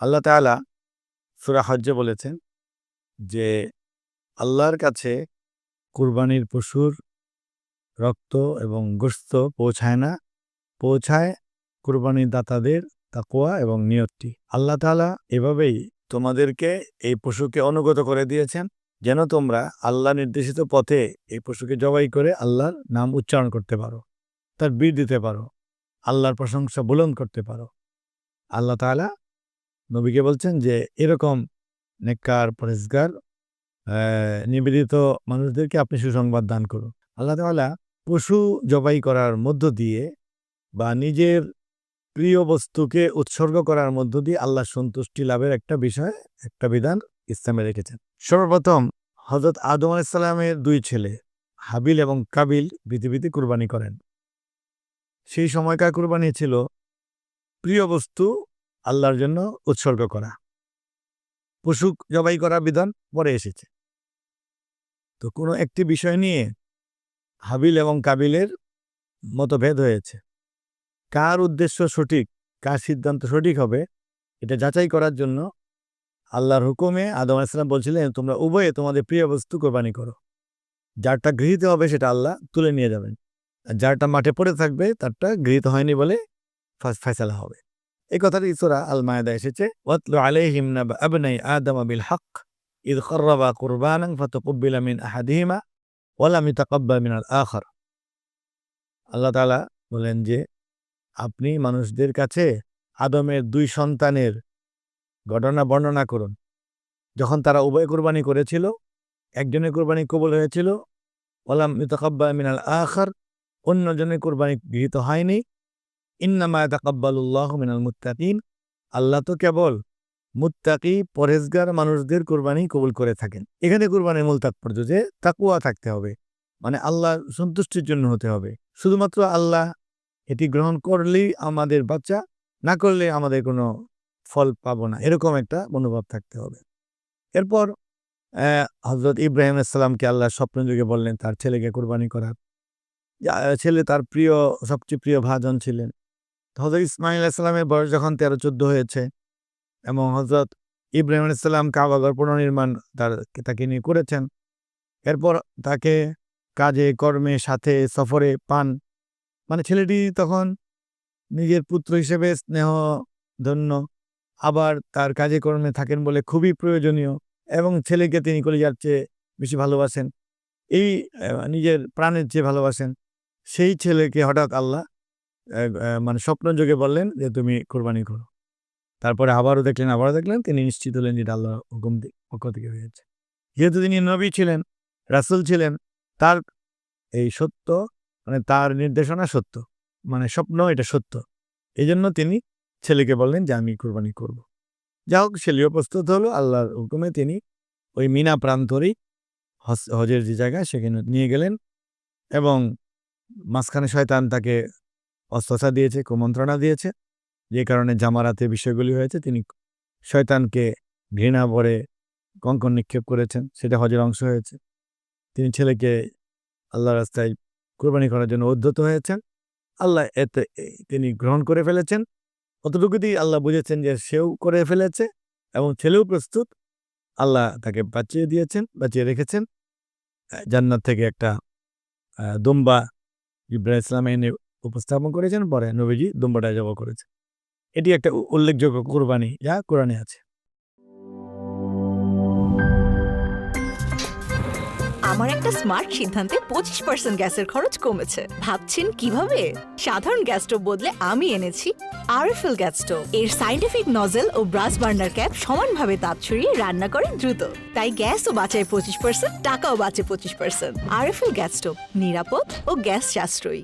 আল্লাহ তাআলা সূরা হজ্জে বলেছেন যে আল্লাহর কাছে কুরবানির পশুর রক্ত এবং গোশত পৌঁছায় না, পৌঁছায় কুরবানির দাতাদের তাকওয়া এবং নিয়তটি। আল্লাহ তাআলা এভাবেই তোমাদেরকে এই পশুকে অনুগত করে দিয়েছেন যেন তোমরা আল্লাহ নির্দেশিত পথে এই পশুকে জবাই করে আল্লাহর নাম উচ্চারণ করতে পারো, তার বীর দিতে পারো, আল্লাহর প্রশংসা বুলন্দ করতে পারো। আল্লাহ তাআলা নবীকে বলছেন যে এরকম নেককার পরেজগার নিবেদিত মানুষদেরকে আপনি সুসংবাদ দান করুন। আল্লাহ তাআলা পশু জবাই করার মধ্য দিয়ে বা নিজের প্রিয় বস্তুকে উৎসর্গ করার মধ্য দিয়ে আল্লাহর সন্তুষ্টি লাভের একটা বিষয়, একটা বিধান ইসলামে রেখেছেন। সর্বপ্রথম হযরত আদম আলাইহিস সালামের 2 ছেলে হাবিল এবং কাবিল পৃথিবীতে কুরবানি করেন। সেই সময়কার কুরবানি ছিল প্রিয় বস্তু আল্লাহর জন্য উৎসর্গ করা। পশু জবাই করা বিধান পরে এসেছে। তো কোনো একটি বিষয় নিয়ে হাবিল এবং কাবিলের মতভেদ হয়েছে। কার উদ্দেশ্য সঠিক, কার সিদ্ধান্ত সঠিক হবে এটা যাচাই করার জন্য আল্লাহর হুকুমে আদম আলাইহিস সালাম বলছিলেন তোমরা উভয়ে তোমাদের প্রিয় বস্তু কোরবানি করো। যারটা গৃহীত হবে সেটা আল্লাহ তুলে নিয়ে যাবেন, আর যারটা মাঠে পড়ে থাকবে তারটা গৃহীত হয়নি বলে ফয়সালা হবে। এই কথাটি সূরা আল মায়েদা এসেছে, ওয়াতলু আলাইহিম নাবা আবনাই আদম বিল হক ইয কাররাবা কুরবানান ফাতাকুব্বিলা মিন আহাদিহিমা ওয়া লাম ইতাকাব্বাল মিনাল আখার। আল্লাহ তাআলা বলেন যে আপনি মানুষদের কাছে আদমের 2 সন্তানের ঘটনা বর্ণনা করুন। যখন তারা উভয় কুরবানি করেছিল, একজনের কুরবানি কবুল হয়েছিল, ওয়া লাম ইতাকাব্বাল মিনাল আখার, অন্যজনের কুরবানি গৃহীত হয়নি। ইন্নামা ইয়াতাকাব্বালুল্লাহু মিনাল মুত্তাকিন, আল্লাহ তো কেবল মুত্তাকি পরহেজগার মানুষদের কুরবানি কবুল করে থাকেন। এখানে কুরবানির মূল তাৎপর্য যে তাকওয়া থাকতে হবে, মানে আল্লাহর সন্তুষ্টির জন্য হতে হবে। শুধুমাত্র আল্লাহ এটি গ্রহণ করলেই আমাদের বাচ্চা, না করলে আমাদের কোনো ফল পাবো না, এরকম একটা মনোভাব থাকতে হবে। এরপর হযরত ইব্রাহিম আলাইহিস সালামকে আল্লাহ স্বপ্ন যুগে বললেন তার ছেলেকে কুরবানি করার। ছেলে তার প্রিয়, সবচেয়ে প্রিয় ভাজন ছিলেন। হযরত ইসমাঈল আলাইহিস সালামের বয়স যখন 13-14 হয়েছে এবং হযরত ইব্রাহিম আলাইহিস সালাম কাবাঘর পুনর্নির্মাণ তাকে নিয়ে করেছেন। এরপর তাকে কাজে কর্মে সাথে সফরে পান, মানে ছেলেটি তখন নিজের পুত্র হিসেবে স্নেহধন্য, আবার তার কাজে কর্মে থাকেন বলে খুবই প্রয়োজনীয় এবং ছেলেকে তিনি কলিজার চেয়ে বেশি ভালোবাসেন, এই নিজের প্রাণের চেয়ে ভালোবাসেন। সেই ছেলেকে হঠাৎ আল্লাহ মানে স্বপ্নযোগে বললেন যে তুমি কোরবানি করো। তারপরে আবারও দেখলেন, তিনি নিশ্চিত হলেন যে আল্লাহর হুকুম পক্ষ থেকে হয়েছে। যেহেতু তিনি নবী ছিলেন, রাসূল ছিলেন, তার এই সত্য, মানে তার নির্দেশনা সত্য, মানে স্বপ্ন এটা সত্য, এই জন্য তিনি ছেলেকে বললেন যে আমি কোরবানি করব। যা হোক, ছেলেও প্রস্তুত হলো। আল্লাহর হুকুমে তিনি ওই মিনা প্রান্তরেই হজের যে জায়গায় সেখানে নিয়ে গেলেন এবং মাঝখানে শয়তান তাকে অস্ত্রসা দিয়েছে, কুমন্ত্রণা দিয়েছে, যে কারণে জামারাতে বিষয়গুলি হয়েছে। তিনি শয়তানকে ঘৃণা ভরে কঙ্কন নিক্ষেপ করেছেন, সেটা হজের অংশ হয়েছে। তিনি ছেলেকে আল্লাহর রাস্তায় কোরবানি করার জন্য উদ্যত হয়েছেন। আল্লাহ এতে তিনি গ্রহণ করে ফেলেছেন। অতটুকুতেই আল্লাহ বুঝেছেন যে সেও করে ফেলেছে এবং ছেলেও প্রস্তুত। আল্লাহ তাকে বাঁচিয়ে রেখেছেন। জান্নাত থেকে একটা দুম্বা ইব্রাহিম ইসলাম এনে উপস্থাপন করেছেন, পরে নবীজি দুম্বাটা জবাই করেছেন। এটি একটা উল্লেখযোগ্য কুরবানি যা কোরআনে আছে। আমার একটা স্মার্ট সিদ্ধান্তে 25% গ্যাসের খরচ কমেছে। ভাবছেন কিভাবে? সাধারণ গ্যাস স্টোভ বদলে আমি এনেছি আরএফএল গ্যাস স্টোভ। এর সাইন্টিফিক নজল ও ব্রাস বার্নার ক্যাপ সমানভাবে তাপ ছড়িয়ে রান্না করে দ্রুত, তাই গ্যাসও বাঁচায় 25%, টাকাও বাঁচে 25%। আরএফএল গ্যাস স্টোভ নিরাপদ ও গ্যাস সাশ্রয়ী।